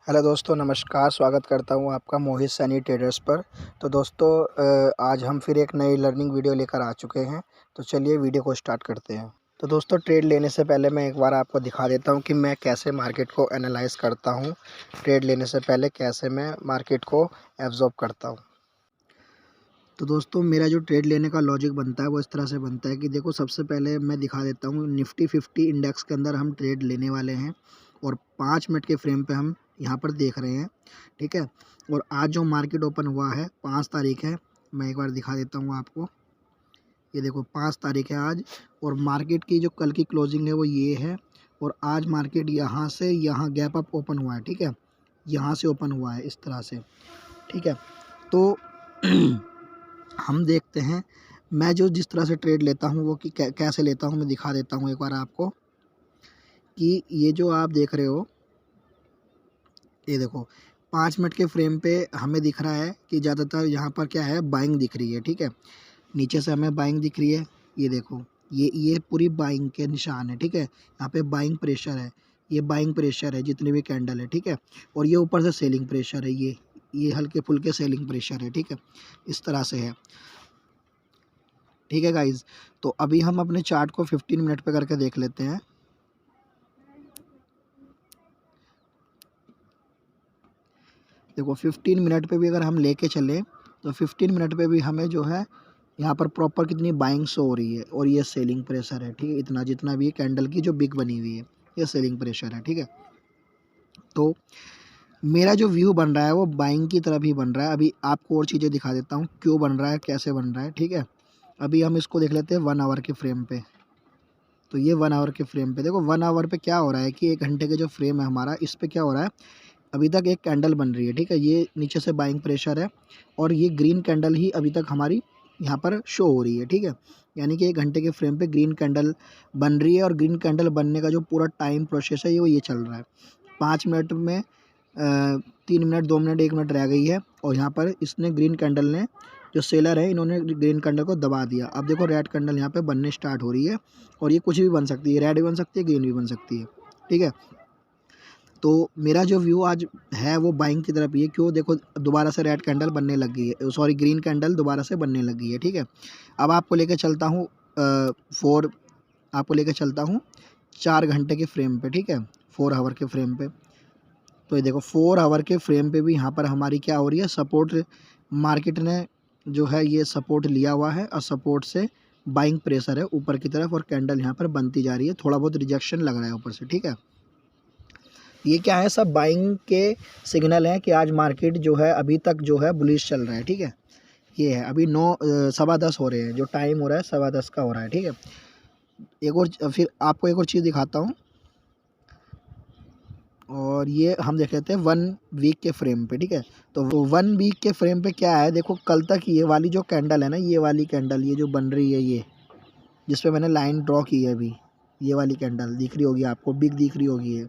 Hello दोस्तों, नमस्कार। स्वागत करता हूँ आपका मोहित सैनी ट्रेडर्स पर। तो दोस्तों, आज हम फिर एक नई लर्निंग वीडियो लेकर आ चुके हैं। तो चलिए वीडियो को स्टार्ट करते हैं। तो दोस्तों, ट्रेड लेने से पहले मैं एक बार आपको दिखा देता हूँ कि मैं कैसे मार्केट को एनालाइज़ करता हूँ। ट्रेड लेने से पहले कैसे मैं मार्केट को एब्जॉर्ब करता हूँ। तो दोस्तों, मेरा जो ट्रेड लेने का लॉजिक बनता है वो इस तरह से बनता है कि देखो, सबसे पहले मैं दिखा देता हूँ निफ्टी 50 इंडेक्स के अंदर हम ट्रेड लेने वाले हैं और 5 मिनट के फ्रेम पे हम यहाँ पर देख रहे हैं, ठीक है। और आज जो मार्केट ओपन हुआ है 5 तारीख है, मैं एक बार दिखा देता हूँ आपको। ये देखो 5 तारीख है आज, और मार्केट की जो कल की क्लोजिंग है वो ये है। और आज मार्केट यहाँ से यहाँ गैप अप ओपन हुआ है, ठीक है। यहाँ से ओपन हुआ है इस तरह से, ठीक है। तो हम देखते हैं, मैं जो जिस तरह से ट्रेड लेता हूँ वो कि कैसे लेता हूँ मैं दिखा देता हूँ एक बार आपको। कि ये जो आप देख रहे हो, ये देखो 5 मिनट के फ्रेम पे हमें दिख रहा है कि ज़्यादातर यहाँ पर क्या है, बाइंग दिख रही है, ठीक है। नीचे से हमें बाइंग दिख रही है, ये देखो, ये पूरी बाइंग के निशान है, ठीक है। यहाँ पे बाइंग प्रेशर है, ये बाइंग प्रेशर है जितने भी कैंडल है, ठीक है। और ये ऊपर से सेलिंग प्रेशर है, ये हल्के फुल्के सेलिंग प्रेशर है, ठीक है। इस तरह से है, ठीक है गाइज। तो अभी हम अपने चार्ट को 15 मिनट पे करके देख लेते हैं। देखो 15 मिनट पे भी अगर हम लेके चलें तो 15 मिनट पे भी हमें जो है यहाँ पर प्रॉपर कितनी बाइंग शो हो रही है, और ये सेलिंग प्रेशर है, ठीक है। इतना जितना भी कैंडल की जो बिग बनी हुई है, ये सेलिंग प्रेशर है, ठीक है। तो मेरा जो व्यू बन रहा है वो बाइंग की तरफ ही बन रहा है। अभी आपको और चीज़ें दिखा देता हूँ क्यों बन रहा है, कैसे बन रहा है, ठीक है। अभी हम इसको देख लेते हैं 1 आवर के फ्रेम पे। तो ये 1 आवर के फ्रेम पे देखो, 1 आवर पे क्या हो रहा है कि 1 घंटे के जो फ्रेम है हमारा, इस पे क्या हो रहा है, अभी तक एक कैंडल बन रही है, ठीक है। ये नीचे से बाइंग प्रेशर है, और ये ग्रीन कैंडल ही अभी तक हमारी यहाँ पर शो हो रही है, ठीक है। यानी कि 1 घंटे के फ्रेम पे ग्रीन कैंडल बन रही है, और ग्रीन कैंडल बनने का जो पूरा टाइम प्रोसेस है ये चल रहा है। 5 मिनट में 3 मिनट, 2 मिनट, 1 मिनट रह गई है, और यहाँ पर इसने ग्रीन कैंडल ने, जो सेलर है, इन्होंने ग्रीन कैंडल को दबा दिया। अब देखो रेड कैंडल यहाँ पे बनने स्टार्ट हो रही है, और ये कुछ भी बन सकती है, रेड भी बन सकती है, ग्रीन भी बन सकती है, ठीक है। तो मेरा जो व्यू आज है वो बाइंग की तरफ ही है। क्यों, देखो दोबारा से रेड कैंडल बनने लग गई है, सॉरी ग्रीन कैंडल दोबारा से बनने लग गई है, ठीक है। अब आपको लेके चलता हूँ 4 आपको लेके चलता हूँ 4 घंटे के फ्रेम पे, ठीक है, 4 आवर के फ्रेम पे। तो ये देखो 4 आवर के फ्रेम पे भी यहाँ पर हमारी क्या हो रही है, सपोर्ट, मार्केट ने जो है ये सपोर्ट लिया हुआ है, और सपोर्ट से बाइंग प्रेशर है ऊपर की तरफ, और कैंडल यहाँ पर बनती जा रही है। थोड़ा बहुत रिजेक्शन लग रहा है ऊपर से, ठीक है। ये क्या है, सब बाइंग के सिग्नल हैं कि आज मार्केट जो है अभी तक जो है बुलिश चल रहा है, ठीक है। ये है अभी 9 सवा 10 हो रहे हैं, जो टाइम हो रहा है 10:15 का हो रहा है, ठीक है। एक और फिर आपको एक और चीज़ दिखाता हूँ, और ये हम देख लेते हैं 1 वीक के फ्रेम पे, ठीक है। तो 1 वीक के फ्रेम पे क्या है, देखो कल तक ये वाली जो कैंडल है ना, ये वाली कैंडल, ये जो बन रही है, ये जिस पे मैंने लाइन ड्रॉ की है अभी, ये वाली कैंडल दिख रही होगी आपको, बिग दिख रही होगी ये।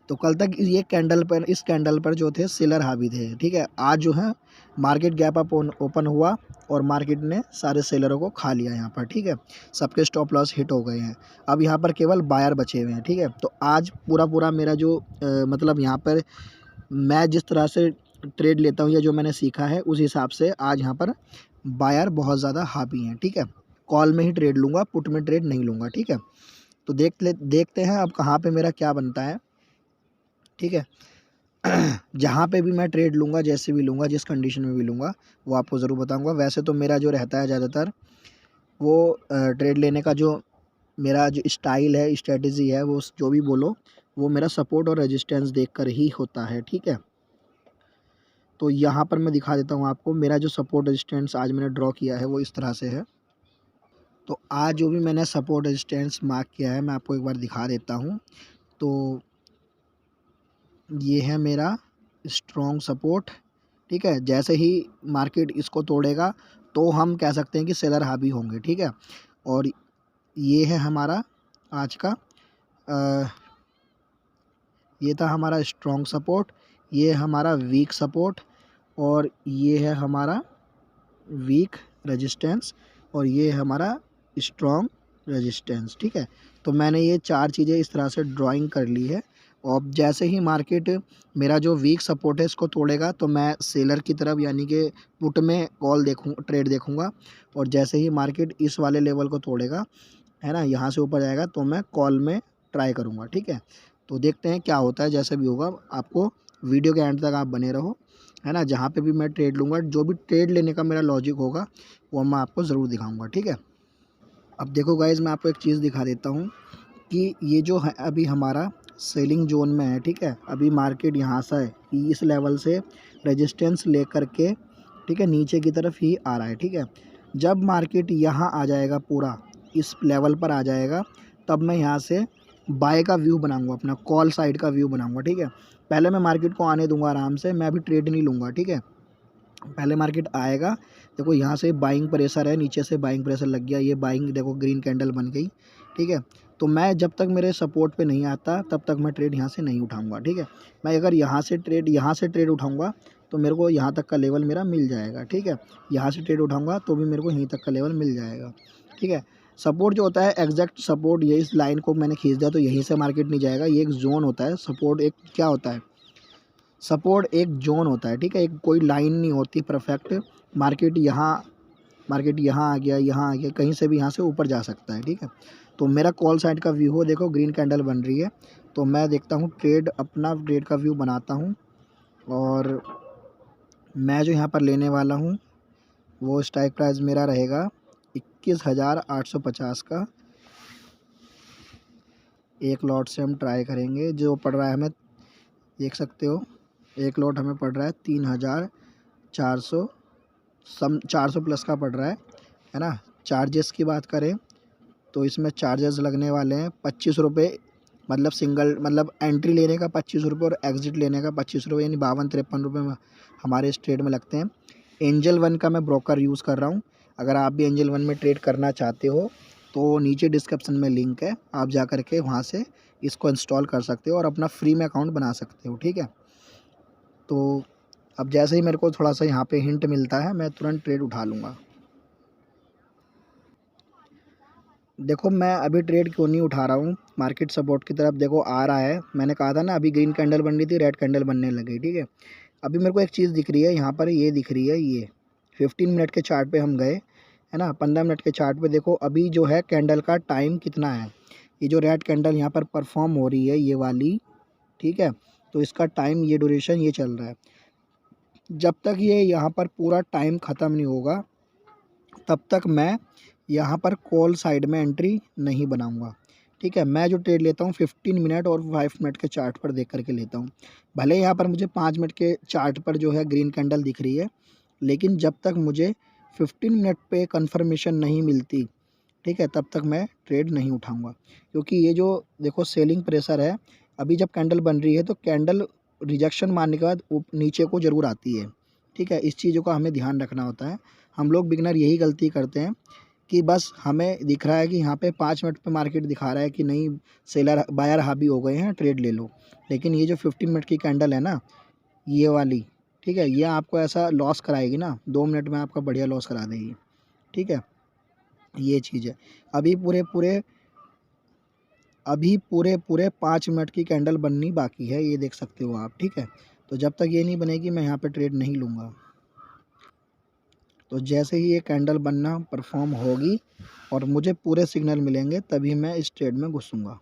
तो कल तक ये कैंडल पर, इस कैंडल पर जो थे सेलर हावी थे, ठीक है। आज जो है मार्केट गैप अप ओपन हुआ, और मार्केट ने सारे सेलरों को खा लिया यहाँ पर, ठीक है। सबके स्टॉप लॉस हिट हो गए हैं। अब यहाँ पर केवल बायर बचे हुए हैं, ठीक है। तो आज पूरा मेरा जो मतलब यहाँ पर मैं जिस तरह से ट्रेड लेता हूँ, या जो मैंने सीखा है उस हिसाब से आज यहाँ पर बायर बहुत ज़्यादा हावी हैं, ठीक है। कॉल में ही ट्रेड लूँगा, पुट में ट्रेड नहीं लूँगा, ठीक है। तो देखते हैं अब कहाँ पे मेरा क्या बनता है, ठीक है। जहाँ पे भी मैं ट्रेड लूँगा, जैसे भी लूँगा, जिस कंडीशन में भी लूँगा, वो आपको ज़रूर बताऊँगा। वैसे तो मेरा जो रहता है ज़्यादातर वो ट्रेड लेने का जो मेरा जो स्टाइल है, स्ट्रेटजी है, वो जो भी बोलो, वो मेरा सपोर्ट और रेजिस्टेंस देखकर ही होता है, ठीक है। तो यहाँ पर मैं दिखा देता हूँ आपको, मेरा जो सपोर्ट रेजिस्टेंस आज मैंने ड्रॉ किया है वो इस तरह से है। तो आज जो भी मैंने सपोर्ट रेजिस्टेंस मार्क किया है मैं आपको एक बार दिखा देता हूँ। तो ये है मेरा स्ट्रॉन्ग सपोर्ट, ठीक है। जैसे ही मार्केट इसको तोड़ेगा तो हम कह सकते हैं कि सेलर हावी होंगे, ठीक है। और ये है हमारा आज का ये था हमारा स्ट्रॉन्ग सपोर्ट, ये हमारा वीक सपोर्ट, और ये है हमारा वीक रेजिस्टेंस, और ये है हमारा स्ट्रॉन्ग रेजिस्टेंस, ठीक है। तो मैंने ये 4 चीज़ें इस तरह से ड्राइंग कर ली है, और जैसे ही मार्केट मेरा जो वीक सपोर्ट है इसको तोड़ेगा तो मैं सेलर की तरफ यानी कि पुट में ट्रेड देखूंगा। और जैसे ही मार्केट इस वाले लेवल को तोड़ेगा, है ना, यहाँ से ऊपर जाएगा, तो मैं कॉल में ट्राई करूँगा। ठीक है, तो देखते हैं क्या होता है। जैसे भी होगा आपको वीडियो के एंड तक आप बने रहो, है ना। जहाँ पे भी मैं ट्रेड लूँगा, जो भी ट्रेड लेने का मेरा लॉजिक होगा वो मैं आपको ज़रूर दिखाऊंगा। ठीक है, अब देखो गाइज़, मैं आपको एक चीज़ दिखा देता हूँ कि ये जो है अभी हमारा सेलिंग जोन में है। ठीक है, अभी मार्केट यहाँ से है, इस लेवल से रेजिस्टेंस लेकर के, ठीक है, नीचे की तरफ ही आ रहा है। ठीक है, जब मार्केट यहाँ आ जाएगा, पूरा इस लेवल पर आ जाएगा, तब मैं यहाँ से बाय का व्यू बनाऊंगा, अपना कॉल साइड का व्यू बनाऊंगा। ठीक है, पहले मैं मार्केट को आने दूंगा आराम से, मैं अभी ट्रेड नहीं लूँगा। ठीक है, पहले मार्केट आएगा, देखो यहाँ से बाइंग प्रेशर है, नीचे से बाइंग प्रेशर लग गया, ये बाइंग देखो ग्रीन कैंडल बन गई। ठीक है, तो मैं जब तक मेरे सपोर्ट पे नहीं आता तब तक मैं ट्रेड यहाँ से नहीं उठाऊंगा। ठीक है, मैं अगर यहाँ से ट्रेड उठाऊंगा तो मेरे को यहाँ तक का लेवल मेरा मिल जाएगा। ठीक है, यहाँ से ट्रेड उठाऊंगा तो भी मेरे को यहीं तक का लेवल मिल जाएगा। ठीक है, सपोर्ट जो होता है, एग्जैक्ट सपोर्ट, ये इस लाइन को मैंने खींच दिया तो यहीं से मार्केट नहीं जाएगा। ये एक जोन होता है, सपोर्ट एक क्या होता है, सपोर्ट एक जोन होता है। ठीक है, एक कोई लाइन नहीं होती परफेक्ट। मार्केट यहाँ आ गया, यहाँ आ गया, कहीं से भी यहाँ से ऊपर जा सकता है। ठीक है, तो मेरा कॉल साइड का व्यू हो, देखो ग्रीन कैंडल बन रही है, तो मैं देखता हूँ अपना ट्रेड का व्यू बनाता हूँ। और मैं जो यहाँ पर लेने वाला हूँ वो स्ट्राइक प्राइस मेरा रहेगा 21,850 का। एक लॉट से हम ट्राई करेंगे, जो पड़ रहा है हमें, देख सकते हो, एक लॉट हमें पड़ रहा है 3,400, 400 प्लस का पड़ रहा है ना। चार्जेस की बात करें तो इसमें चार्जेस लगने वाले हैं 25 रुपये, मतलब सिंगल, मतलब एंट्री लेने का 25 रुपये और एग्ज़िट लेने का 25 रुपये, यानी 52-53 रुपये में हमारे इस ट्रेड में लगते हैं। एंजल वन का मैं ब्रोकर यूज़ कर रहा हूँ। अगर आप भी एंजल वन में ट्रेड करना चाहते हो तो नीचे डिस्क्रिप्शन में लिंक है, आप जा कर के वहाँ से इसको इंस्टॉल कर सकते हो और अपना फ्री में अकाउंट बना सकते हो। ठीक है, तो अब जैसे ही मेरे को थोड़ा सा यहाँ पे हिंट मिलता है मैं तुरंत ट्रेड उठा लूँगा। देखो मैं अभी ट्रेड क्यों नहीं उठा रहा हूँ, मार्केट सपोर्ट की तरफ देखो आ रहा है, मैंने कहा था ना अभी ग्रीन कैंडल बन रही थी, रेड कैंडल बनने लगी। ठीक है, अभी मेरे को एक चीज़ दिख रही है यहाँ पर, ये दिख रही है, ये 15 मिनट के चार्ट पे हम गए, है ना। 15 मिनट के चार्ट पे देखो अभी जो है कैंडल का टाइम कितना है, ये जो रेड कैंडल यहाँ पर परफॉर्म हो रही है ये वाली, ठीक है, तो इसका टाइम, ये ड्यूरेशन ये चल रहा है। जब तक ये यहाँ पर पूरा टाइम ख़त्म नहीं होगा तब तक मैं यहाँ पर कॉल साइड में एंट्री नहीं बनाऊँगा। ठीक है, मैं जो ट्रेड लेता हूँ 15 मिनट और 5 मिनट के चार्ट पर देख करके लेता हूँ। भले यहाँ पर मुझे 5 मिनट के चार्ट पर जो है ग्रीन कैंडल दिख रही है, लेकिन जब तक मुझे 15 मिनट पे कंफर्मेशन नहीं मिलती, ठीक है, तब तक मैं ट्रेड नहीं उठाऊँगा। क्योंकि ये जो देखो सेलिंग प्रेशर है, अभी जब कैंडल बन रही है तो कैंडल रिजेक्शन मारने के बाद नीचे को ज़रूर आती है। ठीक है, इस चीज़ों का हमें ध्यान रखना होता है। हम लोग बिगनर यही गलती करते हैं कि बस हमें दिख रहा है कि यहाँ पे 5 मिनट पे मार्केट दिखा रहा है कि नहीं, सेलर बायर हावी हो गए हैं, ट्रेड ले लो। लेकिन ये जो 15 मिनट की कैंडल है ना, ये वाली, ठीक है, ये आपको ऐसा लॉस कराएगी ना, 2 मिनट में आपका बढ़िया लॉस करा देगी। ठीक है, ये चीज़ है। अभी पूरे 5 मिनट की कैंडल बननी बाकी है, ये देख सकते हो आप। ठीक है, तो जब तक ये नहीं बनेगी मैं यहाँ पे ट्रेड नहीं लूँगा। तो जैसे ही ये कैंडल बनना परफॉर्म होगी और मुझे पूरे सिग्नल मिलेंगे तभी मैं इस ट्रेड में घुसूँगा।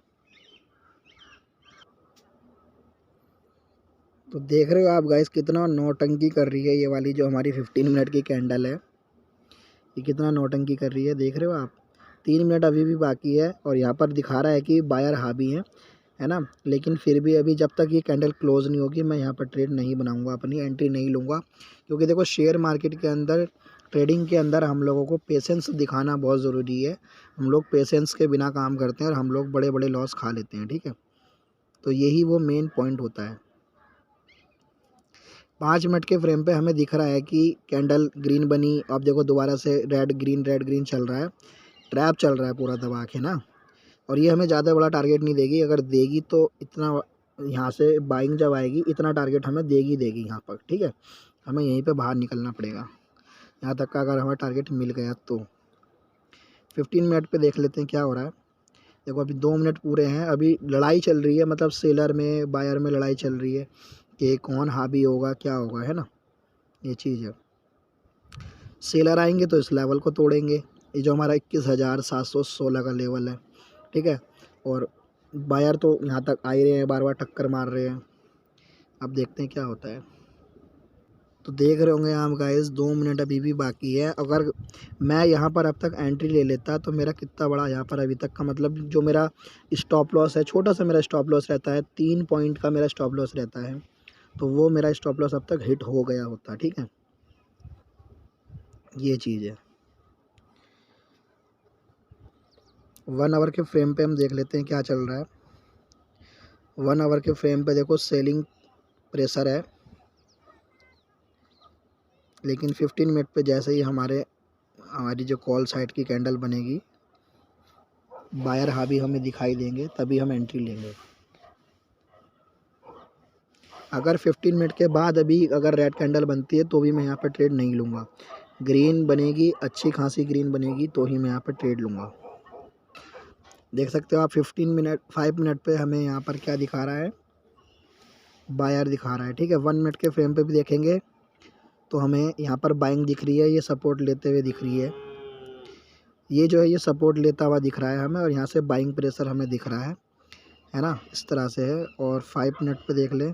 तो देख रहे हो आप गाइस कितना नौटंकी कर रही है ये वाली जो हमारी 15 मिनट की कैंडल है, ये कितना नौटंकी कर रही है, देख रहे हो आप। 3 मिनट अभी भी बाकी है और यहाँ पर दिखा रहा है कि बायर हावी है ना। लेकिन फिर भी अभी जब तक ये कैंडल क्लोज़ नहीं होगी मैं यहाँ पर ट्रेड नहीं बनाऊँगा, अपनी एंट्री नहीं लूँगा। क्योंकि देखो शेयर मार्केट के अंदर, ट्रेडिंग के अंदर हम लोगों को पेशेंस दिखाना बहुत ज़रूरी है। हम लोग पेशेंस के बिना काम करते हैं और हम लोग बड़े बड़े लॉस खा लेते हैं। ठीक है, तो यही वो मेन पॉइंट होता है। 5 मिनट के फ्रेम पे हमें दिख रहा है कि कैंडल ग्रीन बनी, अब देखो दोबारा से रेड ग्रीन चल रहा है, ट्रैप चल रहा है पूरा दबा के ना। और ये हमें ज़्यादा बड़ा टारगेट नहीं देगी, अगर देगी तो इतना, यहाँ से बाइंग जब आएगी इतना टारगेट हमें देगी यहाँ पर। ठीक है, हमें यहीं पे बाहर निकलना पड़ेगा, यहाँ तक का अगर हमें टारगेट मिल गया तो। 15 मिनट पे देख लेते हैं क्या हो रहा है। देखो अभी 2 मिनट पूरे हैं, अभी लड़ाई चल रही है, मतलब सेलर में बायर में लड़ाई चल रही है कि कौन हावी होगा, क्या होगा, है ना, ये चीज़ है। सेलर आएंगे तो इस लेवल को तोड़ेंगे, ये जो हमारा 21,716 का लेवल है, ठीक है। और बायर तो यहाँ तक आ ही रहे हैं, बार बार टक्कर मार रहे हैं, अब देखते हैं क्या होता है। तो देख रहे होंगे आप गाइस 2 मिनट अभी भी बाकी है। अगर मैं यहाँ पर अब तक एंट्री ले लेता तो मेरा कितना बड़ा यहाँ पर अभी तक का, मतलब जो मेरा स्टॉप लॉस है, छोटा सा मेरा स्टॉप लॉस रहता है, 3 पॉइंट का मेरा स्टॉप लॉस रहता है, तो वो मेरा स्टॉप लॉस अब तक हिट हो गया होता, ठीक है, ये चीज़ है। 1 आवर के फ्रेम पे हम देख लेते हैं क्या चल रहा है। 1 आवर के फ्रेम पे देखो सेलिंग प्रेशर है, लेकिन 15 मिनट पे जैसे ही हमारी जो कॉल साइड की कैंडल बनेगी, बायर हावी हमें दिखाई देंगे, तभी हम एंट्री लेंगे। अगर 15 मिनट के बाद अभी अगर रेड कैंडल बनती है तो भी मैं यहाँ पर ट्रेड नहीं लूँगा। ग्रीन बनेगी, अच्छी खासी ग्रीन बनेगी तो ही मैं यहाँ पर ट्रेड लूँगा। देख सकते हो आप 5 मिनट पे हमें यहाँ पर क्या दिखा रहा है, बायर दिखा रहा है, ठीक है। 1 मिनट के फ्रेम पे भी देखेंगे तो हमें यहाँ पर बाइंग दिख रही है, ये सपोर्ट लेते हुए दिख रही है, ये जो है ये सपोर्ट लेता हुआ दिख रहा है हमें, और यहाँ से बाइंग प्रेशर हमें दिख रहा है ना, इस तरह से है। और 5 मिनट पे देख लें,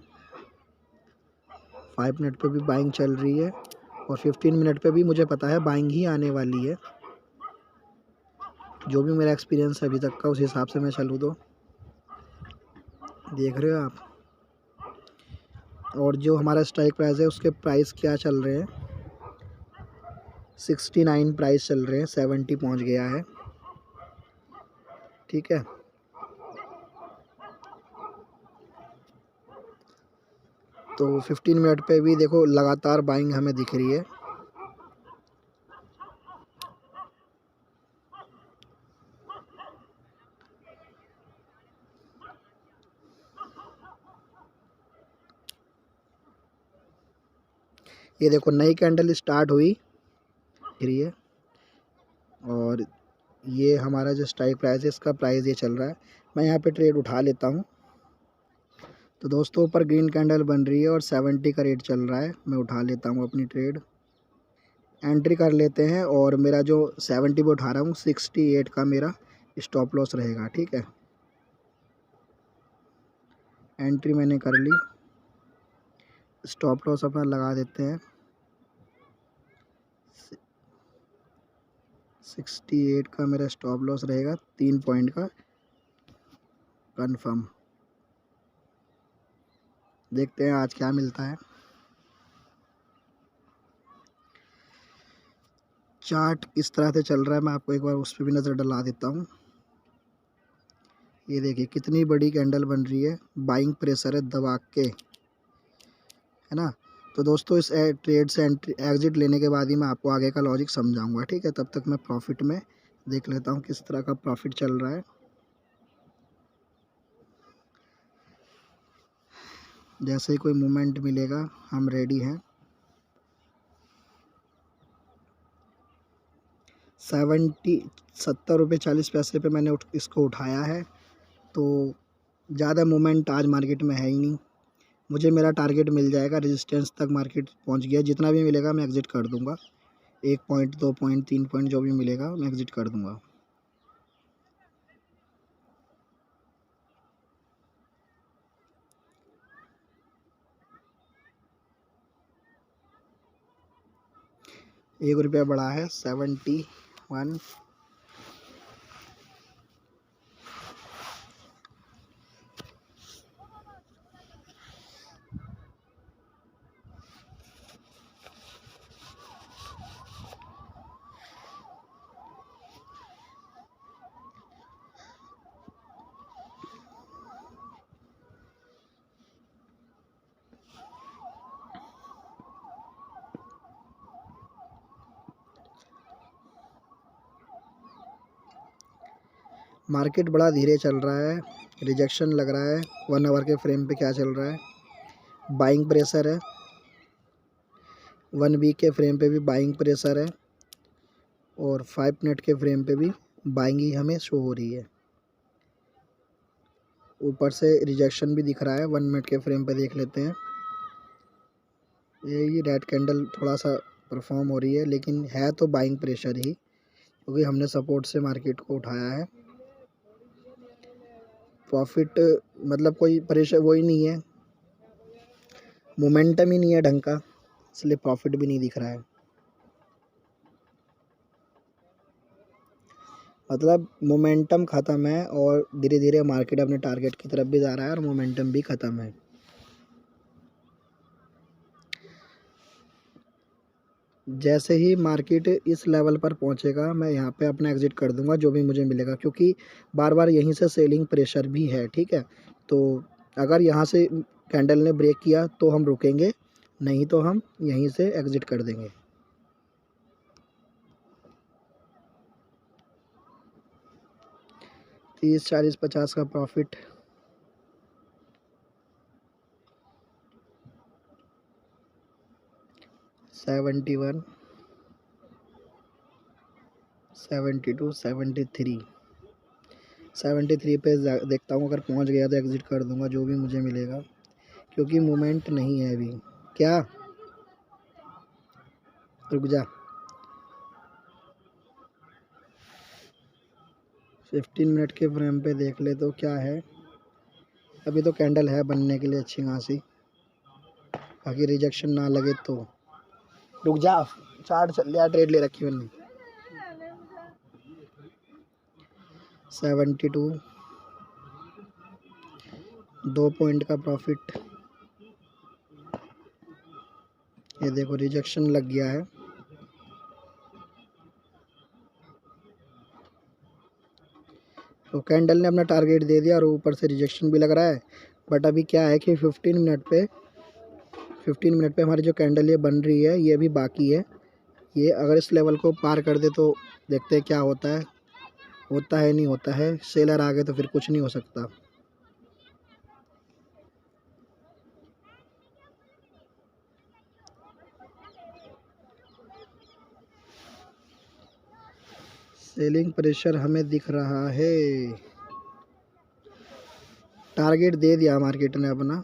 5 मिनट पे भी बाइंग चल रही है, और 15 मिनट पे भी मुझे पता है बाइंग ही आने वाली है। जो भी मेरा एक्सपीरियंस है अभी तक का, उस हिसाब से मैं चलूँ तो देख रहे हो आप। और जो हमारा स्ट्राइक प्राइस है उसके प्राइस क्या चल रहे हैं, 69 प्राइस चल रहे हैं, 70 पहुंच गया है, ठीक है। तो 15 मिनट पे भी देखो लगातार बाइंग हमें दिख रही है। ये देखो नई कैंडल स्टार्ट हुई रही है, और ये हमारा जो स्ट्राइक प्राइस है इसका प्राइस ये चल रहा है। मैं यहाँ पे ट्रेड उठा लेता हूँ। तो दोस्तों ऊपर ग्रीन कैंडल बन रही है और 70 का रेट चल रहा है, मैं उठा लेता हूँ अपनी ट्रेड, एंट्री कर लेते हैं। और मेरा जो 70 पे उठा रहा हूँ, 68 का मेरा स्टॉप लॉस रहेगा, ठीक है। एंट्री मैंने कर ली, स्टॉप लॉस अपना लगा देते हैं, 68 का मेरा स्टॉप लॉस रहेगा, 3 पॉइंट का कंफर्म। देखते हैं आज क्या मिलता है। चार्ट इस तरह से चल रहा है, मैं आपको एक बार उस पर भी नज़र डला देता हूँ। ये देखिए कितनी बड़ी कैंडल बन रही है, बाइंग प्रेशर है दबा के, है ना। तो दोस्तों इस ट्रेड से एग्जिट लेने के बाद ही मैं आपको आगे का लॉजिक समझाऊंगा, ठीक है। तब तक मैं प्रॉफिट में देख लेता हूँ किस तरह का प्रॉफिट चल रहा है। जैसे ही कोई मूवमेंट मिलेगा हम रेडी हैं। 70 रुपये 40 पैसे पे मैंने इसको उठाया है, तो ज़्यादा मूवमेंट आज मार्केट में है ही नहीं। मुझे मेरा टारगेट मिल जाएगा, रेजिस्टेंस तक मार्केट पहुंच गया, जितना भी मिलेगा मैं एग्ज़िट कर दूंगा। 1 पॉइंट 2 पॉइंट 3 पॉइंट जो भी मिलेगा मैं एग्ज़िट कर दूंगा। ₹1 बढ़ा है, 71। मार्केट बड़ा धीरे चल रहा है, रिजेक्शन लग रहा है। 1 आवर के फ्रेम पे क्या चल रहा है, बाइंग प्रेशर है। 1 वीक के फ्रेम पे भी बाइंग प्रेशर है, और 5 मिनट के फ्रेम पे भी बाइंग ही हमें शो हो रही है। ऊपर से रिजेक्शन भी दिख रहा है। 1 मिनट के फ्रेम पे देख लेते हैं। ये रेड कैंडल थोड़ा सा परफॉर्म हो रही है, लेकिन है तो बाइंग प्रेशर ही, क्योंकि हमने सपोर्ट से मार्केट को उठाया है। प्रॉफिट मतलब कोई प्रेशर वो ही नहीं है, मोमेंटम ही नहीं है ढंग का, इसलिए प्रॉफिट भी नहीं दिख रहा है। मतलब मोमेंटम ख़त्म है और धीरे धीरे मार्केट अपने टारगेट की तरफ भी जा रहा है और मोमेंटम भी ख़त्म है। जैसे ही मार्केट इस लेवल पर पहुंचेगा मैं यहाँ पे अपना एग्ज़िट कर दूंगा जो भी मुझे मिलेगा, क्योंकि बार बार यहीं से सेलिंग प्रेशर भी है। ठीक है, तो अगर यहाँ से कैंडल ने ब्रेक किया तो हम रुकेंगे, नहीं तो हम यहीं से एग्ज़िट कर देंगे। तीस 40 50 का प्रॉफिट। सेवेंटी 72 73 73 पे देखता हूँ, अगर पहुँच गया तो एग्ज़िट कर दूंगा जो भी मुझे मिलेगा, क्योंकि मूवमेंट नहीं है अभी। क्या रुक जा। 15 मिनट के फ्रेम पे देख ले तो क्या है। अभी तो कैंडल है बनने के लिए अच्छी खासी, बाकी रिजेक्शन ना लगे तो। रुक जा, चार्ट चल रहा, ट्रेड ले रखी मैंने। 72 2 पॉइंट का प्रॉफिट। ये देखो रिजेक्शन लग गया है। तो कैंडल ने अपना टारगेट दे दिया और ऊपर से रिजेक्शन भी लग रहा है। बट अभी क्या है कि 15 मिनट पे हमारी जो कैंडल ये बन रही है ये अभी बाकी है। ये अगर इस लेवल को पार कर दे तो देखते हैं क्या होता है। होता है नहीं होता है, सेलर आ गए तो फिर कुछ नहीं हो सकता। सेलिंग प्रेशर हमें दिख रहा है, टारगेट दे दिया मार्केट ने अपना।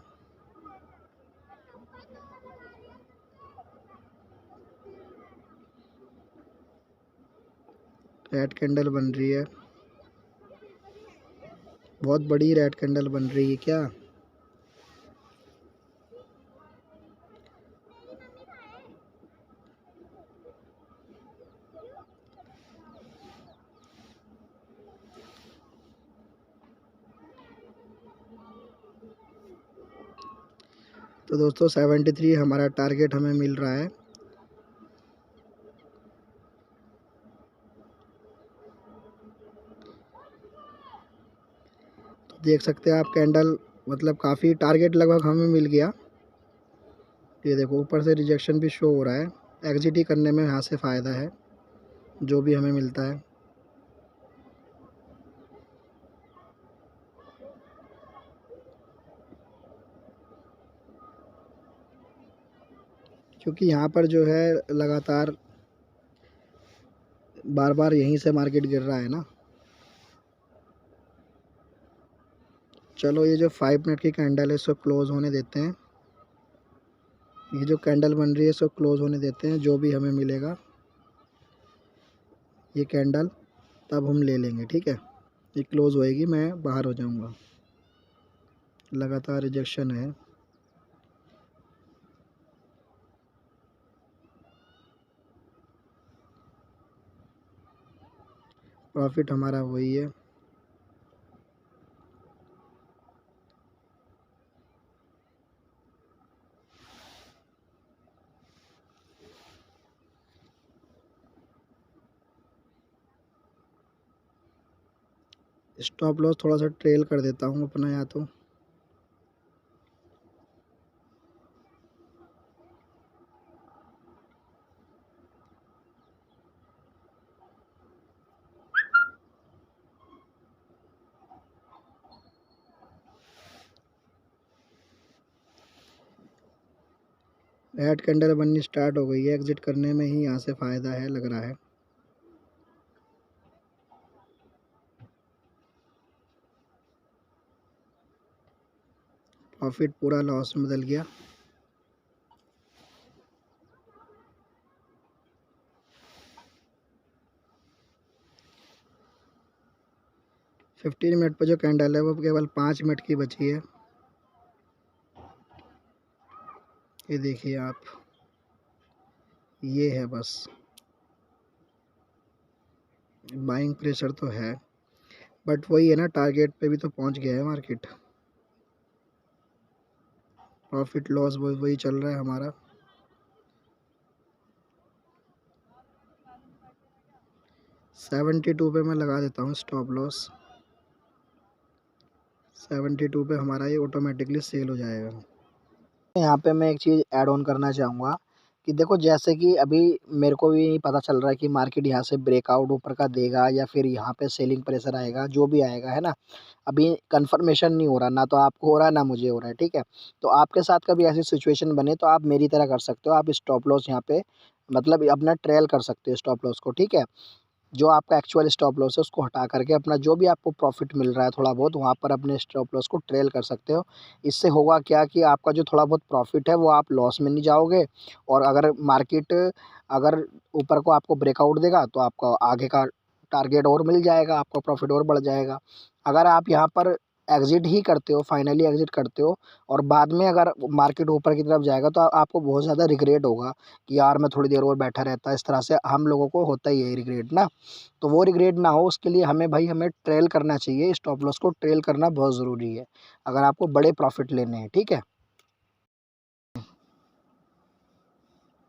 रेड कैंडल बन रही है, बहुत बड़ी रेड कैंडल बन रही है क्या। तो दोस्तों 73 हमारा टारगेट हमें मिल रहा है। तो देख सकते हैं आप कैंडल, मतलब काफ़ी टारगेट लगभग हमें मिल गया। ये देखो ऊपर से रिजेक्शन भी शो हो रहा है। एग्जिट ही करने में यहाँ से फ़ायदा है जो भी हमें मिलता है, क्योंकि यहाँ पर जो है लगातार बार बार यहीं से मार्केट गिर रहा है ना। चलो ये जो 5 मिनट की कैंडल है इसको क्लोज़ होने देते हैं। ये जो कैंडल बन रही है इसको क्लोज़ होने देते हैं, जो भी हमें मिलेगा ये कैंडल तब हम ले लेंगे। ठीक है, ये क्लोज़ होएगी मैं बाहर हो जाऊंगा। लगातार रिजेक्शन है। प्रॉफिट हमारा वही है। स्टॉप लॉस थोड़ा सा ट्रेल कर देता हूँ अपना, या तो रेड कैंडल बननी स्टार्ट हो गई है। एग्जिट करने में ही यहाँ से फ़ायदा है लग रहा है। प्रॉफिट पूरा लॉस में बदल गया। फिफ्टीन मिनट पर जो कैंडल है वो केवल 5 मिनट की बची है। ये देखिए आप, ये है बस। बाइंग प्रेशर तो है, बट वही है ना, टारगेट पे भी तो पहुंच गया है मार्केट। प्रॉफिट लॉस वही चल रहा है हमारा। 72 पे मैं लगा देता हूँ स्टॉप लॉस। 72 पे हमारा ये ऑटोमेटिकली सेल हो जाएगा। यहाँ पे मैं एक चीज़ ऐड ऑन करना चाहूँगा कि देखो, जैसे कि अभी मेरे को भी नहीं पता चल रहा है कि मार्केट यहाँ से ब्रेकआउट ऊपर का देगा या फिर यहाँ पे सेलिंग प्रेशर आएगा, जो भी आएगा, है ना। अभी कंफर्मेशन नहीं हो रहा, ना तो आपको हो रहा है ना मुझे हो रहा है, ठीक है। तो आपके साथ कभी ऐसी सिचुएशन बने तो आप मेरी तरह कर सकते हो, आप स्टॉप लॉस यहाँ पे मतलब अपना ट्रेल कर सकते हो स्टॉप लॉस को, ठीक है। जो आपका एक्चुअल स्टॉप लॉस है उसको हटा करके अपना जो भी आपको प्रॉफिट मिल रहा है थोड़ा बहुत, वहाँ पर अपने स्टॉप लॉस को ट्रेल कर सकते हो। इससे होगा क्या कि आपका जो थोड़ा बहुत प्रॉफिट है वो आप लॉस में नहीं जाओगे, और अगर मार्केट अगर ऊपर को आपको ब्रेकआउट देगा तो आपका आगे का टारगेट और मिल जाएगा, आपका प्रॉफिट और बढ़ जाएगा। अगर आप यहाँ पर एग्ज़िट ही करते हो, फाइनली एग्ज़िट करते हो, और बाद में अगर मार्केट ऊपर की तरफ जाएगा तो आपको बहुत ज़्यादा रिग्रेट होगा कि यार मैं थोड़ी देर और बैठा रहता। इस तरह से हम लोगों को होता ही है रिग्रेट ना। तो वो रिग्रेट ना हो उसके लिए हमें भाई हमें ट्रेल करना चाहिए, स्टॉप लॉस को ट्रेल करना बहुत ज़रूरी है, अगर आपको बड़े प्रॉफिट लेने हैं, ठीक है।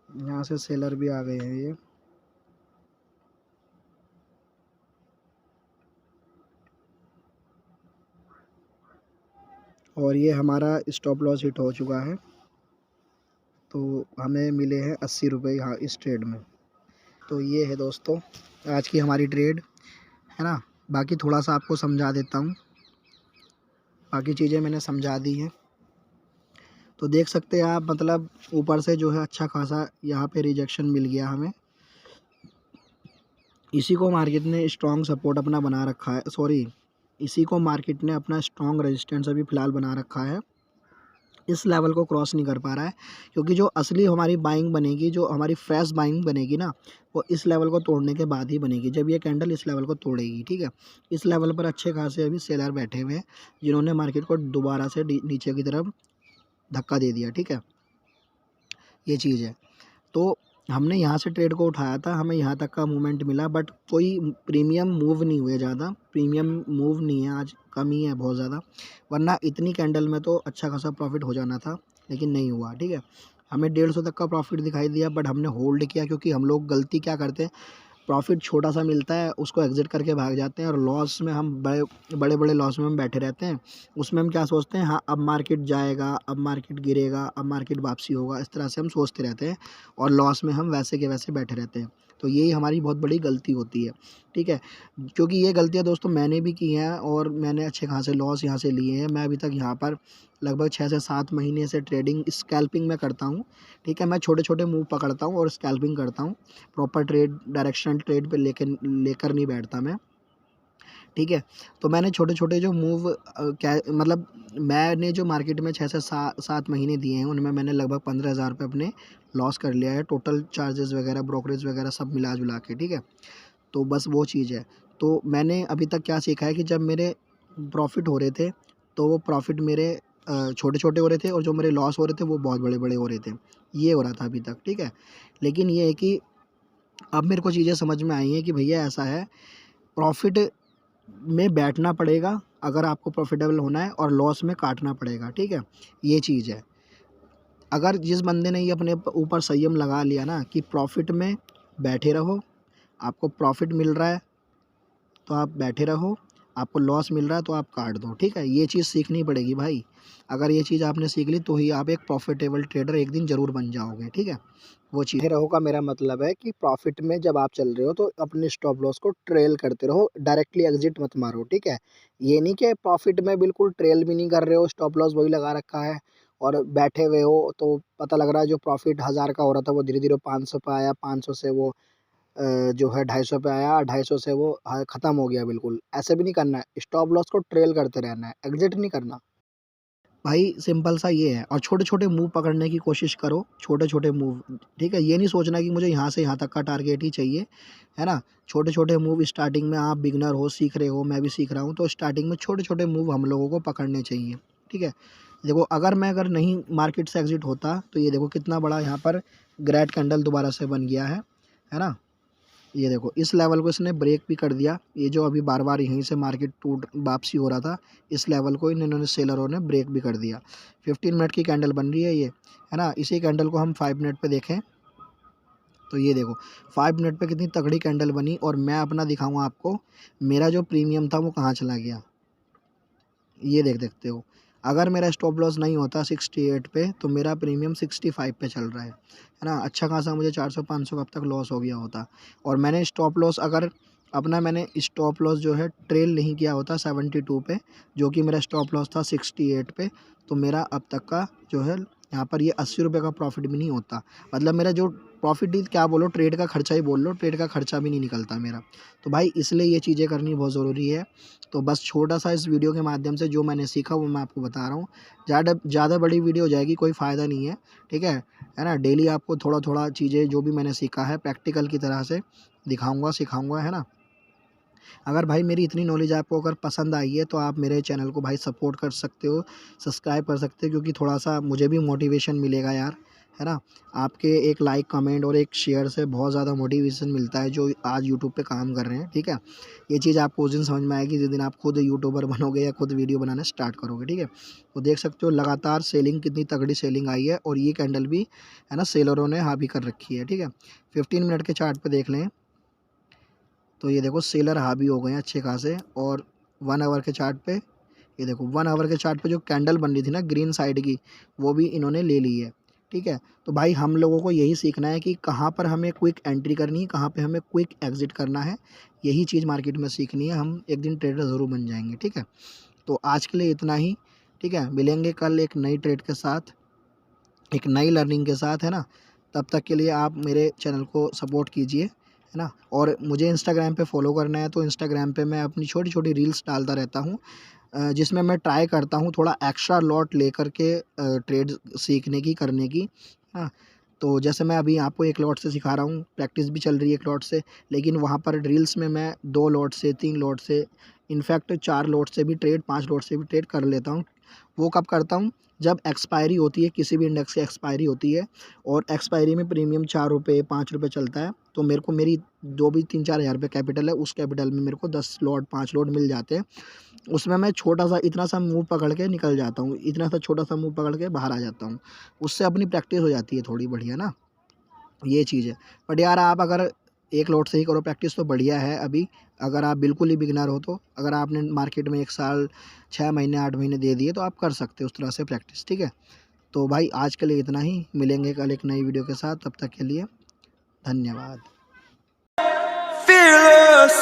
यहाँ से सेलर भी आ गए हैं ये। और ये हमारा स्टॉप लॉस हिट हो चुका है, तो हमें मिले हैं 80 रुपये यहाँ इस ट्रेड में। तो ये है दोस्तों आज की हमारी ट्रेड, है ना। बाकी थोड़ा सा आपको समझा देता हूँ, बाकी चीज़ें मैंने समझा दी हैं। तो देख सकते हैं आप, मतलब ऊपर से जो है अच्छा खासा यहाँ पे रिजेक्शन मिल गया हमें। इसी को मार्केट ने स्ट्रॉन्ग सपोर्ट अपना बना रखा है, सॉरी, इसी को मार्केट ने अपना स्ट्रॉन्ग रेजिस्टेंस अभी फ़िलहाल बना रखा है। इस लेवल को क्रॉस नहीं कर पा रहा है, क्योंकि जो असली हमारी बाइंग बनेगी, जो हमारी फ्रेश बाइंग बनेगी ना, वो इस लेवल को तोड़ने के बाद ही बनेगी, जब ये कैंडल इस लेवल को तोड़ेगी, ठीक है। इस लेवल पर अच्छे खासे अभी सेलर बैठे हुए हैं, जिन्होंने मार्केट को दोबारा से नीचे की तरफ धक्का दे दिया, ठीक है। ये चीज़ है। तो हमने यहाँ से ट्रेड को उठाया था, हमें यहाँ तक का मूवमेंट मिला, बट कोई प्रीमियम मूव नहीं हुए ज़्यादा, प्रीमियम मूव नहीं है आज, कम ही है बहुत ज़्यादा। वरना इतनी कैंडल में तो अच्छा खासा प्रॉफिट हो जाना था, लेकिन नहीं हुआ, ठीक है। हमें 150 तक का प्रॉफिट दिखाई दिया, बट हमने होल्ड किया, क्योंकि हम लोग गलती क्या करते हैं, प्रॉफिट छोटा सा मिलता है उसको एग्ज़िट करके भाग जाते हैं, और लॉस में हम बड़े बड़े लॉस में हम बैठे रहते हैं। उसमें हम क्या सोचते हैं, हाँ अब मार्केट जाएगा, अब मार्केट गिरेगा, अब मार्केट वापसी होगा, इस तरह से हम सोचते रहते हैं, और लॉस में हम वैसे के वैसे बैठे रहते हैं। तो यही हमारी बहुत बड़ी गलती होती है, ठीक है। क्योंकि ये गलतियाँ दोस्तों मैंने भी की हैं, और मैंने अच्छे खासे लॉस यहाँ से लिए हैं। मैं अभी तक यहाँ पर लगभग 6 से 7 महीने से ट्रेडिंग स्कैल्पिंग में करता हूँ, ठीक है। मैं छोटे-छोटे मूव पकड़ता हूँ और स्कैल्पिंग करता हूँ। प्रॉपर ट्रेड, डायरेक्शनल ट्रेड पे लेकर नहीं बैठता मैं, ठीक है। तो मैंने छोटे-छोटे जो मूव क्या मतलब मैंने जो मार्केट में 6 से 7 महीने दिए हैं, उनमें मैंने लगभग 15,000 रुपए अपने लॉस कर लिया है, टोटल चार्जेस वगैरह, ब्रोकरेज वगैरह सब मिला-जुला के, ठीक है। तो बस वो चीज़ है। तो मैंने अभी तक क्या सीखा है कि जब मेरे प्रॉफ़िट हो रहे थे, तो वो प्रॉफ़िट मेरे छोटे-छोटे हो रहे थे, और जो मेरे लॉस हो रहे थे वो बहुत बड़े-बड़े हो रहे थे। ये हो रहा था अभी तक, ठीक है। लेकिन ये है कि अब मेरे को चीज़ें समझ में आई हैं कि भैया ऐसा है, प्रॉफ़िट में बैठना पड़ेगा अगर आपको प्रॉफ़िटेबल होना है, और लॉस में काटना पड़ेगा, ठीक है। ये चीज़ है। अगर जिस बंदे ने ये अपने ऊपर संयम लगा लिया ना कि प्रॉफ़िट में बैठे रहो, आपको प्रॉफ़िट मिल रहा है तो आप बैठे रहो, आपको लॉस मिल रहा है तो आप काट दो, ठीक है। ये चीज़ सीखनी पड़ेगी भाई। अगर ये चीज़ आपने सीख ली तो ही आप एक प्रॉफ़िटेबल ट्रेडर एक दिन ज़रूर बन जाओगे, ठीक है। वो चीज़ रहो का मेरा मतलब है कि प्रॉफ़िट में जब आप चल रहे हो तो अपने स्टॉप लॉस को ट्रेल करते रहो, डायरेक्टली एग्ज़िट मत मारो, ठीक है। ये नहीं कि प्रॉफ़िट में बिल्कुल ट्रेल भी नहीं कर रहे हो, स्टॉप लॉस वही लगा रखा है और बैठे हुए हो, तो पता लग रहा है जो प्रॉफ़िट 1000 का हो रहा था वो धीरे-धीरे 500 पे आया, 500 से वो जो है 250 पे आया, 250 से वो ख़त्म हो गया बिल्कुल। ऐसे भी नहीं करना है, स्टॉप लॉस को ट्रेल करते रहना है, एग्ज़िट नहीं करना। भाई सिंपल सा ये है। और छोटे-छोटे मूव पकड़ने की कोशिश करो, छोटे-छोटे मूव, ठीक है? ये नहीं सोचना कि मुझे यहाँ से यहाँ तक का टारगेट ही चाहिए, है ना? छोटे-छोटे मूव स्टार्टिंग में, आप बिगिनर हो, सीख रहे हो, मैं भी सीख रहा हूँ, तो स्टार्टिंग में छोटे-छोटे मूव हम लोगों को पकड़ने चाहिए, ठीक है? देखो अगर नहीं मार्केट से एग्ज़िट होता, तो ये देखो कितना बड़ा यहाँ पर ग्रेट कैंडल दोबारा से बन गया है ना? ये देखो इस लेवल को इसने ब्रेक भी कर दिया। ये जो अभी बार-बार यहीं से मार्केट टूट वापसी हो रहा था, इस लेवल को इन्होंने सेलरों ने ब्रेक भी कर दिया। 15 मिनट की कैंडल बन रही है ये, है ना? इसी कैंडल को हम 5 मिनट पे देखें, तो ये देखो 5 मिनट पे कितनी तगड़ी कैंडल बनी। और मैं अपना दिखाऊँगा आपको, मेरा जो प्रीमियम था वो कहाँ चला गया। ये देखते हो, अगर मेरा स्टॉप लॉस नहीं होता 68 पे, तो मेरा प्रीमियम 65 पे चल रहा है ना? अच्छा खासा मुझे 400-500 कब तक लॉस हो गया होता। और मैंने स्टॉप लॉस मैंने स्टॉप लॉस जो है ट्रेल नहीं किया होता 72 पे, जो कि मेरा स्टॉप लॉस था 68 पे, तो मेरा अब तक का जो है यहाँ पर ये 80 रुपये का प्रॉफिट भी नहीं होता। मतलब मेरा जो प्रॉफिट ही क्या बोलो, ट्रेड का खर्चा ही बोल लो, ट्रेड का खर्चा भी नहीं निकलता मेरा। तो भाई इसलिए ये चीज़ें करनी बहुत ज़रूरी है। तो बस छोटा-सा इस वीडियो के माध्यम से जो मैंने सीखा वो मैं आपको बता रहा हूँ। ज़्यादा बड़ी वीडियो हो जाएगी, कोई फ़ायदा नहीं है, ठीक है? है ना? डेली आपको थोड़ा-थोड़ा चीज़ें जो भी मैंने सीखा है प्रैक्टिकल की तरह से दिखाऊँगा, सिखाऊँगा, है ना? अगर भाई मेरी इतनी नॉलेज आपको अगर पसंद आई है, तो आप मेरे चैनल को भाई सपोर्ट कर सकते हो, सब्सक्राइब कर सकते हो, क्योंकि थोड़ा-सा मुझे भी मोटिवेशन मिलेगा यार, है ना? आपके एक लाइक, कमेंट और एक शेयर से बहुत ज़्यादा मोटिवेशन मिलता है, जो आज यूट्यूब पे काम कर रहे हैं, ठीक है? ये चीज़ आपको उस दिन समझ में आएगी जिस दिन आप खुद यूट्यूबर बनोगे या खुद वीडियो बनाना स्टार्ट करोगे, ठीक है? तो देख सकते हो लगातार सेलिंग, कितनी तगड़ी सेलिंग आई है। और ये कैंडल भी, है ना, सेलरों ने हावी कर रखी है, ठीक है? 15 मिनट के चार्ट पे देख लें, तो ये देखो सेलर हावी हो गए हैं अच्छे खासे। और 1 आवर के चार्ट पे, ये देखो 1 आवर के चार्ट पे जो कैंडल बन रही थी ना ग्रीन साइड की, वो भी इन्होंने ले ली है, ठीक है? तो भाई हम लोगों को यही सीखना है कि कहाँ पर हमें क्विक एंट्री करनी है, कहाँ पे हमें क्विक एग्ज़िट करना है। यही चीज़ मार्केट में सीखनी है, हम एक दिन ट्रेडर ज़रूर बन जाएँगे, ठीक है? तो आज के लिए इतना ही, ठीक है? मिलेंगे कल एक नई ट्रेड के साथ, एक नई लर्निंग के साथ, है ना? तब तक के लिए आप मेरे चैनल को सपोर्ट कीजिए, है ना? और मुझे इंस्टाग्राम पे फ़ॉलो करना है, तो इंस्टाग्राम पे मैं अपनी छोटी-छोटी रील्स डालता रहता हूँ, जिसमें मैं ट्राई करता हूँ थोड़ा एक्स्ट्रा लॉट लेकर के ट्रेड सीखने की, करने की, हाँ। तो जैसे मैं अभी आपको 1 लॉट से सिखा रहा हूँ, प्रैक्टिस भी चल रही है 1 लॉट से, लेकिन वहाँ पर रील्स में मैं 2 लॉट से, 3 लॉट से, इनफैक्ट 4 लॉट से भी ट्रेड, 5 लॉट से भी ट्रेड कर लेता हूँ। वो कब करता हूँ? जब एक्सपायरी होती है, किसी भी इंडेक्स की एक्सपायरी होती है, और एक्सपायरी में प्रीमियम 4 रुपये, 5 रुपये चलता है, तो मेरे को मेरी जो भी 3-4 हज़ार रुपये कैपिटल है, उस कैपिटल में मेरे को 10 लॉट, 5 लॉट मिल जाते हैं। उसमें मैं छोटा-सा इतना सा मूव पकड़ के निकल जाता हूँ, इतना सा छोटा-सा मूव पकड़ के बाहर आ जाता हूँ। उससे अपनी प्रैक्टिस हो जाती है थोड़ी बढ़िया ना, ये चीज़ है। बट यार आप अगर 1 लॉट से ही करो प्रैक्टिस, तो बढ़िया है अभी। अगर आप बिल्कुल ही बिगिनर हो, तो अगर आपने मार्केट में 1 साल, 6 महीने, 8 महीने दे दिए, तो आप कर सकते हो उस तरह से प्रैक्टिस, ठीक है? तो भाई आज के लिए इतना ही, मिलेंगे कल एक नई वीडियो के साथ, तब तक के लिए धन्यवाद। Fearless.